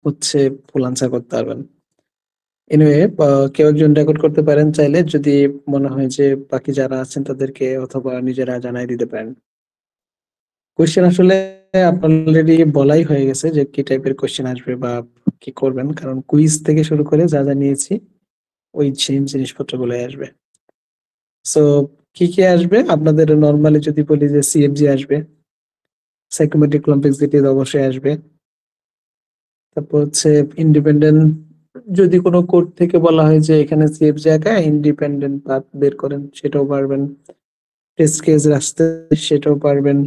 হচ্ছে ফুল আনসার করতে পারবেন। এনিওয়ে কেউ একজন রেকর্ড করতে পারেন চাইলে, যদি মনে হয় যে বাকি যারা আছেন তাদেরকে অথবা নিজেরা জানাই দিতে পারেন। কোয়েশ্চেন আসলে আপনার অলরেডি বলাই হয়ে গেছে যে কি টাইপের কোয়েশ্চেন আসবে বা কি করবেন, কারণ কুইজ থেকে শুরু করে যা যা নিয়েছি ওই সেম জিনিসপত্রগুলোই আসবে। সো কি কি আসবে আপনাদের? নরমালি যদি বলি যে সিএফজি আসবে, সাইকোমেট্রিক কমপ্লেক্সিটি অবশ্যই আসবে। তারপর হচ্ছে ইন্ডিপেন্ডেন্ট, যদি কোনো কোড থেকে বলা হয় যে এখানে সিএফজি আঁকা ইন্ডিপেন্ডেন্ট পাথ বের করেন, সেটাও পারবেন। টেস্ট কেস রাখতে সেটাও পারবেন।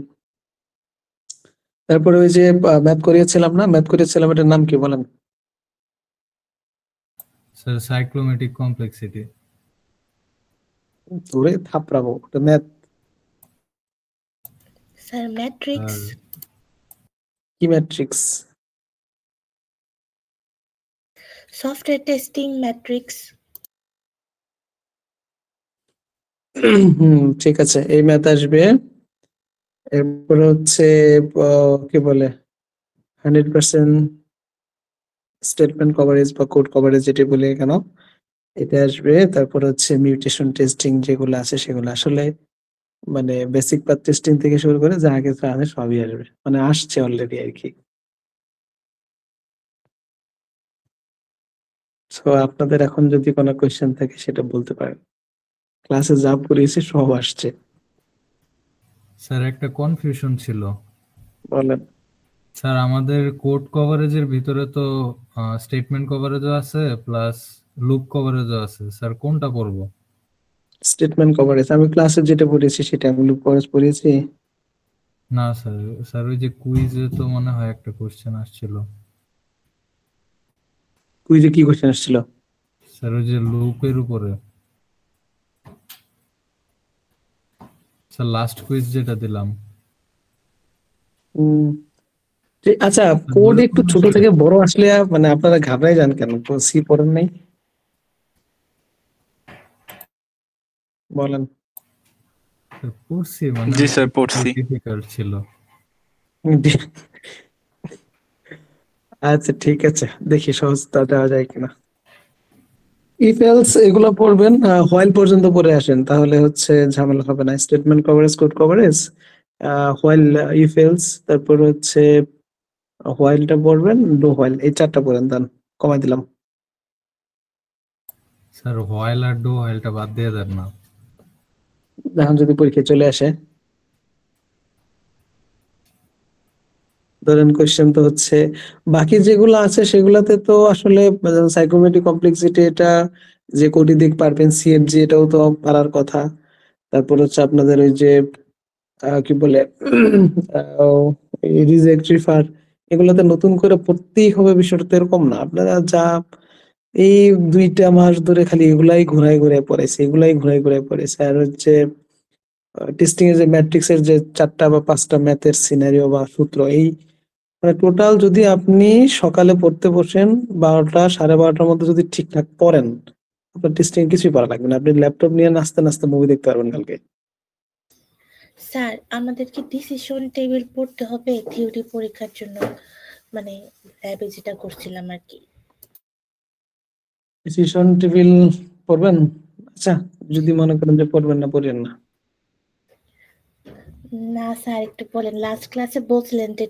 তারপরে ওই যে ম্যাথ করিয়েছিলাম না, ম্যাথ করিয়েছিলাম, এটার নাম কি বলেন? Sir cyclomatic complexity. ধরে থাপড়াবো, ওটা ম্যাথ। Sir matrix. কি ম্যাট্রিক্স? Software testing matrix. ঠিক আছে, এই ম্যাথ আসবে। এরপরে হচ্ছে কি বলে 100% স্টেটমেন্ট কভারেজ বা কোড কভারেজ যেটা বলি কেন, এটা আসবে। তারপর হচ্ছে মিউটেশন টেস্টিং যেগুলো আছে সেগুলো আসলে মানে বেসিক পাথ টেস্টিং থেকে শুরু করে যা কিছু আছে সবই আসবে, মানে আসছে অলরেডি আর কি। সো আপনাদের এখন যদি কোনো কোয়েশ্চেন থাকে সেটা বলতে পারেন। ক্লাসে যা পড়িয়েছি সব আসছে। স্যার একটা কনফিউশন ছিল। বলেন। স্যার আমাদের কোড কভারেজের ভিতরে তো স্টেটমেন্ট কভারেজও আছে প্লাস লুপ কভারেজও আছে, স্যার কোনটা পড়বো? স্টেটমেন্ট কভারেজ আমি ক্লাসে যেটা পড়িয়েছি সেটা আমি লুপ কভারেজ পড়িয়েছি। না স্যার, স্যার ওই যে কুইজে তো মনে হয় একটা কোশ্চেন আসছিল। কুইজে কি কোয়েশ্চেন আসছিল? স্যার ওই যে লুপের উপরে, স্যার লাস্ট কুইজ যেটা দিলাম। আচ্ছা, স্যার কোড বলে একটু দিন না ছোট স্যার। থেকে বড় আসলে মানে আপনারা ঘাবড়াই যান কেন? সি পড়েন নাই? বলেন। স্যার পড়ছি, মানে জি স্যার পড়ছি। ডিফিকাল্ট ছিল। আচ্ছা ঠিক আছে, দেখি সহজটা দেওয়া যায় কিনা। ইফ এলস এগুলো পড়বেন, হোয়াইল পর্যন্ত পড়ে আসেন, তাহলে হচ্ছে ঝামেলা হবে না। Statement coverage, code coverage, while, if else, তারপর হচ্ছে হোয়াইলটা পড়বেন, ডু হোয়াইল, এই চারটা পড়েন, দেন কমাই দিলাম। স্যার হোয়াইল আর ডু হোয়াইলটা বাদ দিয়ে দেন না। এখন যদি পরীক্ষায় চলে আসে, ধরেন কোয়েশ্চেন তো হচ্ছে বাকি যেগুলো আছে সেগুলাতে তো আসলে সাইকোমেট্রিক কমপ্লেক্সিটি এটা যে কোটি দিক পারবেন, সিএফজি এটাও তো পারার কথা। তারপর হচ্ছে আপনাদের ওই যে কি বলে রিজেক্ট রিফার, এগুলোতে নতুন করে পড়তেই হবে বিষয়টা তো এরকম না। আপনারা যা এই 2টা মাস ধরে খালি এগুলাই ঘুরাই ঘুরাই পড়েছে, এগুলাই ঘুরাই ঘুরাই পড়েছে। আর হচ্ছে টেস্টিং এর যে ম্যাট্রিক্স এর যে 4টা বা 5টা ম্যাথের সিনারিও বা সূত্র, এই মানে টোটাল যদি আপনি সকালে পড়তে বসেন 12টা 12:30টার মধ্যে যদি ঠিকঠাক পড়েন, আপনার টেস্টিং কিছুই পড়া লাগবে না, আপনি ল্যাপটপ নিয়ে নাচতে নাচতে মুভি দেখতে পারবেন কালকে। স্যার আমাদের কি ডিসিশন টেবিল পড়তে হবে থিওরি পরীক্ষার জন্য, মানে ল্যাবে যেটা করছিলাম আর কি? ডিসিশন টেবিল পড়বেন? আচ্ছা, যদি মনে করেন যে পড়বেন না, পড়েন না। না স্যার একটু বলেন, লাস্ট ক্লাসে বলছিলেন যে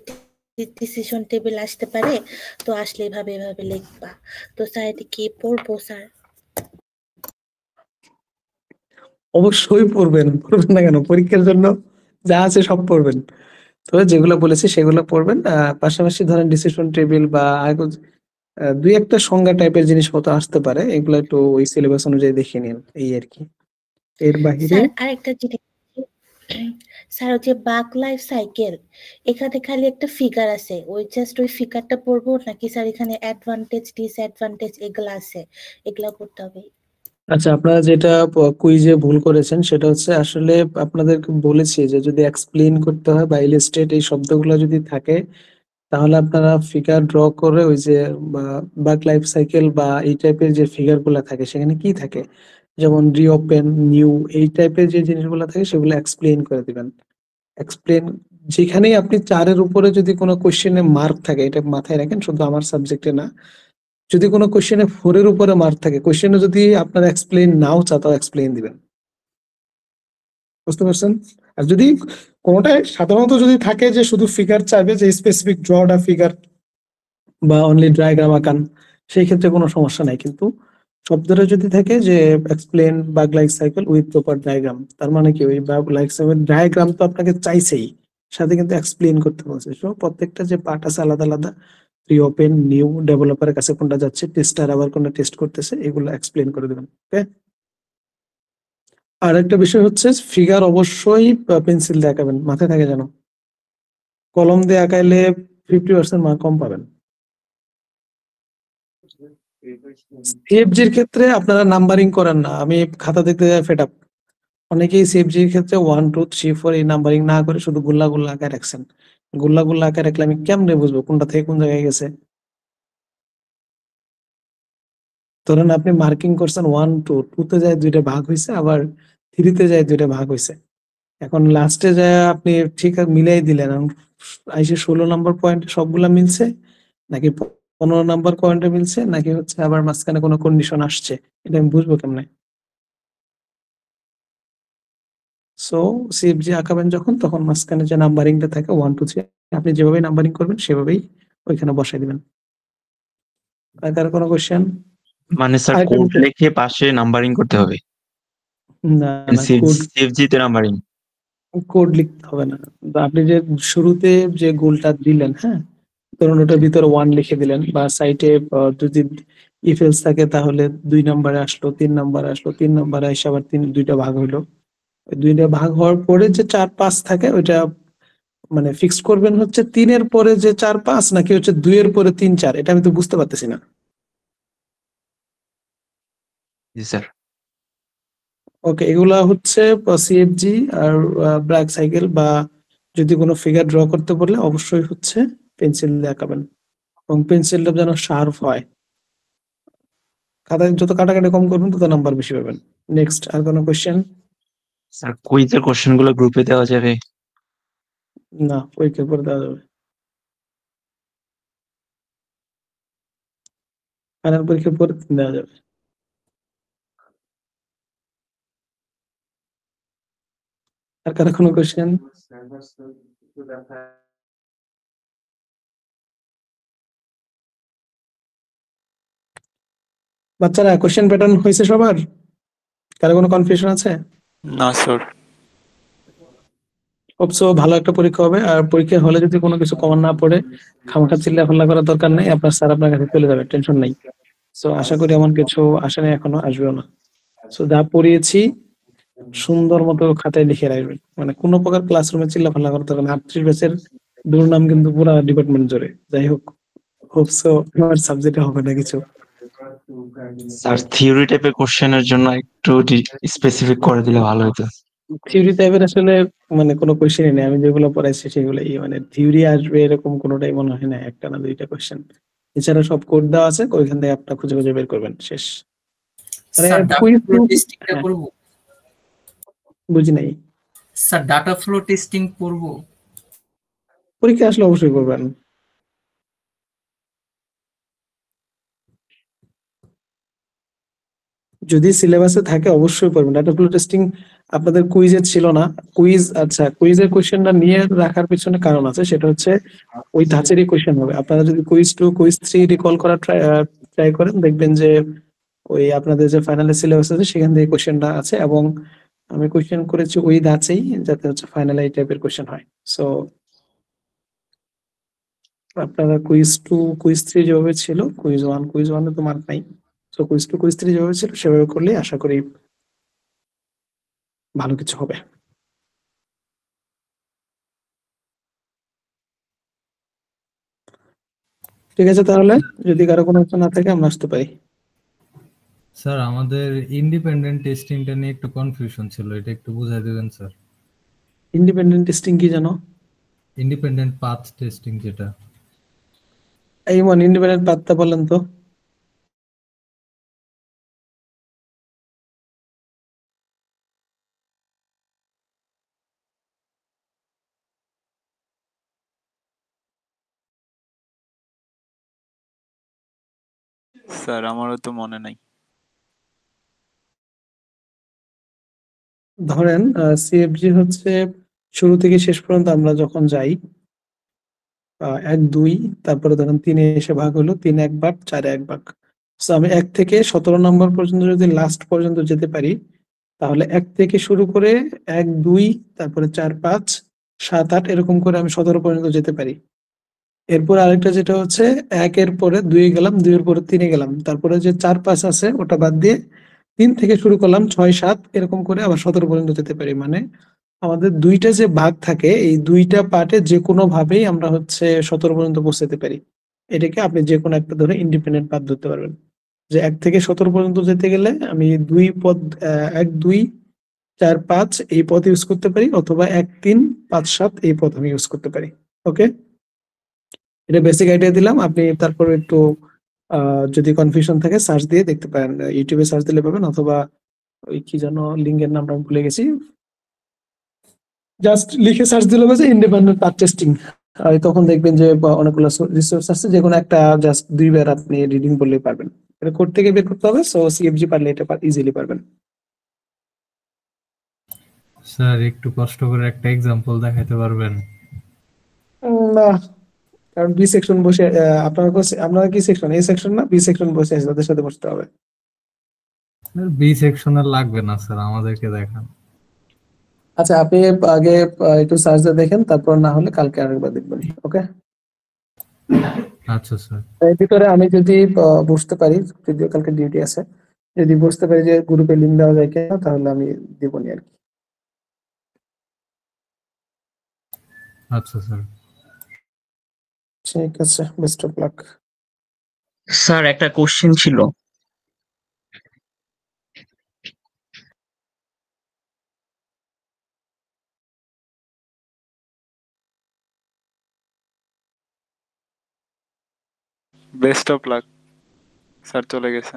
ডিসিশন টেবিল আসতে পারে, তো আসলে এভাবে এভাবে লিখবা। তো স্যার এটা কি পড়বো স্যার? অবশ্যই পড়বেন, পড়বেন না কেন? পরীক্ষার জন্য যা আছে সব পড়বেন। তবে যেগুলো বলেছি সেগুলো পড়বেন, পাশাপাশি ধরেন ডিসিশন টেবিল বা দুই একটা সংজ্ঞা টাইপের জিনিসপত্র আসতে পারে, এগুলো একটু ওই সিলেবাস অনুযায়ী দেখে নিন, এই আর কি। এর বাহিরে স্যার আরেকটা জিনিস, স্যার ওই যে বাক লাইফ সাইকেল, এখানে খালি একটা ফিগার আছে, ওই জাস্ট ওই ফিগারটা পড়বো নাকি স্যার এখানে অ্যাডভান্টেজ ডিসঅ্যাডভান্টেজ এগুলো আছে, এগুলা পড়তে হবে? আচ্ছা, আপনারা যেটা কুইজে ভুল করেছেন সেটা হচ্ছে আসলে আপনাদেরকে বলেছি যে যদি এক্সপ্লেইন করতে হয় বা ইলাস্ট্রেট এই শব্দগুলো যদি থাকে, তাহলে আপনারা ফিগার ড্র করে ওই যে বাক লাইফ সাইকেল বা এই টাইপের যে ফিগার গুলা থাকে সেখানে কি থাকে, যেমন রিওপেন, নিউ, এই টাইপের যে জিনিসগুলো থাকে সেগুলো এক্সপ্লেইন করে দিবেন। এক্সপ্লেইন যেখানেই আপনি 4 এর উপরে যদি কোনো কোশ্চেনে মার্ক থাকে, এটা মাথায় রাখেন, শুধু আমার সাবজেক্টে না। যদি কোনো কোশ্চেনে 4 এর উপরে মার্ক থাকে, কোশ্চেনে যদি আপনার এক্সপ্লেইন নাও চাও, তাও এক্সপ্লেইন দিবেন। বুঝতে পারছেন? আর যদি কোনোটায় সাধারণত যদি থাকে যে শুধু ফিগার চাইবে, যে স্পেসিফিক ড্রড আ ফিগার বা অনলি ডায়াগ্রাম আঁকান, সেই ক্ষেত্রে কোনো সমস্যা নাই। কিন্তু শব্দটা যদি থাকে যে explain bug life cycle with proper diagram, তার মানে কি ওই বাগ লাইফ সাইকেল ডায়াগ্রাম তো আপনাকে চাইছেই, সাথে কিন্তু এক্সপ্লেন করতে বলছে। সো প্রত্যেকটা যে পার্ট আছে আলাদা আলাদা, প্রি ওপেন, নিউ, ডেভেলপারের কাছে কোনটা যাচ্ছে, টেস্টার আবার কোনটা টেস্ট করতেছে, এগুলো এক্সপ্লেন করে দেবেন। ওকে। আর একটা বিষয় হচ্ছে ফিগার অবশ্যই পেন্সিল দিয়ে আঁকাবেন, মাথায় থাকে যেন। কলম দিয়ে আঁকাইলে 50% মার্ক কম পাবেন। সিএফজির ক্ষেত্রে আপনারা নাম্বারিং করেন না, আমি খাতা দেখতে যাই ফেড আপ। অনেকেই সিএফজির ক্ষেত্রে 1 2 3 4 এই নাম্বারিং না করে শুধু গুল্লা গুল্লা আঁকায় রাখছেন। গুল্লা গুল্লা আঁকায় রাখলে আমি কেমনে বুঝবো কোনটা থেকে কোন জায়গায় গেছে? ধরেন আপনি মার্কিং করছেন 1 2, 2 তে যায় 2টা ভাগ হয়েছে, আবার 3 তে যায় 2টা ভাগ হয়েছে। এখন লাস্টে যায় আপনি ঠিক মিলাই দিলেন, আইসে 16 নম্বর পয়েন্টে সবগুলা মিলছে, নাকি 15 নাম্বার পয়েন্টে মিলছে, নাকি হচ্ছে আবার মাঝখানে কোনো কন্ডিশন আসছে, এটা আমি বুঝবো কেমনে? সো সিএফজি আঁকাবেন যখন, তখন মাঝখানে যে নাম্বারিংটা থাকে 1 2 3, আপনি যেভাবে নাম্বারিং করবেন সেভাবেই ওইখানে বসাই দিবেন। আর কারো কোনো কোশ্চেন? মানে স্যার আরেকটা কোড বিষয়, লিখে পাশে নাম্বারিং করতে হবে? না না, সিএফজি তে নাম্বারিং? কোড লিখতে হবে না। বা আপনি যে শুরুতে যে গোলটা দিলেন, হ্যাঁ, ধরুন ওটার ভিতরে 1 লিখে দিলেন, বা সাইটে যদি ইফ এলস থাকে তাহলে 2 নম্বরে আসলো, 3 নম্বরে আসলো, 3 নম্বরে এসে আবার 2টা ভাগ হইলো। ওই 2টা ভাগ হওয়ার পরে যে 4 5 থাকে, ওইটা মানে ফিক্স করবেন হচ্ছে 3 এর পরে যে 4 5, নাকি হচ্ছে 2 এর পরে 3 4, এটা আমি তো বুঝতে পারতেছি না। জি স্যার। ওকে, এগুলা হচ্ছে সিএফজি আর ব্ল্যাক সাইকেল, বা যদি কোনো ফিগার ড্র করতে বললে অবশ্যই হচ্ছে পেন্সিল দিয়ে আঁকাবেন, এবং পেন্সিলটা যেন শার্প হয়। খাতায় যত কাটাকাটি কম করবেন তত নাম্বার বেশি পাবেন। নেক্সট, আর কোনো কোশ্চেন? স্যার কুইজের কোশ্চেন গুলো গ্রুপে দেওয়া যাবে? না, পরীক্ষার পরে দেওয়া যাবে, ফাইনাল পরীক্ষার পরে দেওয়া যাবে। আর কারো কোনো কোশ্চেন? বাচ্চারা, কোশ্চেন প্যাটার্ন হয়েছে সবার? কারো কোনো কনফিউশন আছে? না স্যার। অবশ্য ভালো একটা পরীক্ষা হবে। আর পরীক্ষা হলে যদি কোনো কিছু কমন না পড়ে, খামাখা চিল্লাফাল্লা করার দরকার নেই, আপনার স্যার আপনার কাছে চলে যাবে, টেনশন নেই। সো আশা করি এমন কিছু আসেনি, এখনো আসবেও না। সো যা পড়িয়েছি সুন্দর মতো খাতায় লিখে রাখবেন, মানে কোনো প্রকার ক্লাসরুমে চিল্লাফাল্লা করতে হবে না। 38 ব্যাচের দুর্নাম কিন্তু পুরো ডিপার্টমেন্ট জুড়ে। যাই হোক, হোপসো আমার সাবজেক্টে হবে না কিছু। স্যার থিওরি টাইপের কোশ্চেনের জন্য একটু স্পেসিফিক করে দিলে ভালো হতো। থিওরি টাইপের আসলে মানে কোনো কোশ্চেনই নেই, আমি যেগুলো পড়াইছি সেগুলোই, মানে থিওরি আসবে এরকম কোনোটাই মনে হয় না, একটা না 2টা কোশ্চেন। এছাড়া সব কোড দেওয়া আছে, ওইখান থেকে আপনার খুঁজে খুঁজে বের করবেন, শেষ। মানে স্যার ডাটা কুইজ, ফ্লো টেস্টিংটা হ্যাঁ, করব? বুঝি নাই। স্যার ডাটা ফ্লো টেস্টিং করব? পরীক্ষা আসলে অবশ্যই করবেন। যদি সিলেবাসে থাকে অবশ্যই করবেন। ডাটা ফ্লো টেস্টিং আপনাদের কুইজে ছিল না? কুইজ, আচ্ছা, কুইজের কোশ্চেনটা নিয়ে রাখার পিছনে কারণ আছে, সেটা হচ্ছে ওই ধাঁচেরই কোশ্চেন হবে। আপনারা যদি কুইজ 2 কুইজ 3 রিকল করার ট্রাই করেন, দেখবেন যে ওই আপনাদের যে ফাইনাল সিলেবাস আছে সেখান থেকে কোশ্চেনটা আছে, এবং আমি কোশ্চেন করেছি ওই ধাঁচেই, যাতে হচ্ছে ফাইনাল এই টাইপের কোশ্চেন হয়। সো আপনারা কুইজ 2 কুইজ 3 যেভাবে ছিল, কুইজ 1 এ তো মার্ক নাই, সো কুইজ 2 কুইজ 3 যেভাবে ছিল সেভাবে করলে আশা করি ভালো কিছু হবে। ঠিক আছে, তাহলে যদি কারো কোনো কিছু না থাকে আমরা আসতে পারি। স্যার আমাদের ইন্ডিপেন্ডেন্ট টেস্টিংটা নিয়ে একটু কনফিউশন ছিল, এটা একটু বুঝাই দিবেন স্যার। ইন্ডিপেন্ডেন্ট টেস্টিং কি জানো? ইন্ডিপেন্ডেন্ট পাথ টেস্টিং যেটা। এই ইন্ডিপেন্ডেন্ট পাত্তা বলেন তো। স্যার আমারও তো মনে নাই। ধরেন সিএফজি হচ্ছে শুরু থেকে শেষ পর্যন্ত আমরা যখন যাই 1 2, তারপরে ধরেন 3-এ এসে ভাগ হলো, 3 1 ভাগ, 4 1 ভাগ। সো আমি 1 থেকে 17 নম্বর পর্যন্ত যদি লাস্ট পর্যন্ত যেতে পারি, তাহলে 1 থেকে শুরু করে 1 2, তারপরে 4 5 7 8 এরকম করে আমি 17 পর্যন্ত যেতে পারি। এরপর আরেকটা যেটা হচ্ছে 1 এর পরে 2 এ গেলাম, 2 এর পরে 3 এ গেলাম, তারপরে যে 4 5 আছে ওটা বাদ দিয়ে 3 থেকে শুরু করলাম, 6 7 এরকম করে আবার 17 পর্যন্ত যেতে পারি। মানে আমাদের 2টা যে ভাগ থাকে, এই 2টা পার্টে যেকোনো ভাবেই আমরা হচ্ছে 17 পর্যন্ত পৌঁছাতে পারি। এটাকে আপনি যেকোনো একটা ধরে ইন্ডিপেন্ডেন্ট পাথ ধরতে পারবেন। যে 1 থেকে 17 পর্যন্ত যেতে গেলে আমি 2 পদ 1 2 4 5 এই পথ ইউজ করতে পারি, অথবা 1 3 5 7 এই পথ আমি ইউজ করতে পারি। ওকে, এটা বেসিক আইডিয়া দিলাম। আপনি তারপর একটু যদি কনফিউশন থাকে সার্চ দিয়ে দেখতে পারেন, ইউটিউবে সার্চ দিলে পাবেন, অথবা ওই কি যেন লিঙ্কের নামটা আমি ভুলে গেছি, জাস্ট লিখে সার্চ দিলে হবে যে ইন্ডিপেন্ডেন্ট পাথ টেস্টিং। তখন দেখবেন যে অনেকগুলো রিসোর্স আছে, যে কোনো একটা জাস্ট 2 বার আপনি রিডিং করলেই পারবেন। এটা কোড থেকে বের করতে হবে, সো সিএফজি পারলে এটা ইজিলি পারবেন। স্যার একটু কষ্ট করে একটা এক্সাম্পল দেখাতে পারবেন? না, কারণ বি সেকশন বসে আপনারা কি সেকশন, এ সেকশন না বি সেকশন বসে আছে, তাদের সাথে বসতে হবে। বি সেকশনের লাগবে না স্যার, আমাদেরকে দেখান। আচ্ছা, আপনি আগে একটু সার্চ দিয়ে দেখেন, তারপর না হলে কালকে আরেকবার দেখবেন। ওকে, আচ্ছা স্যার। এর ভিতরে আমি যদি বসতে পারি, যদিও কালকে ডিউটি আছে, যদি বসতে পারি যে গ্রুপে লিঙ্ক দেওয়া যায় কিনা, তাহলে আমি দিবনি আর কি। আচ্ছা স্যার। ঠিক আছে, বেস্ট অফ লাক। স্যার একটা কোশ্চেন ছিল। Best of luck. স্যার চলে গেছে।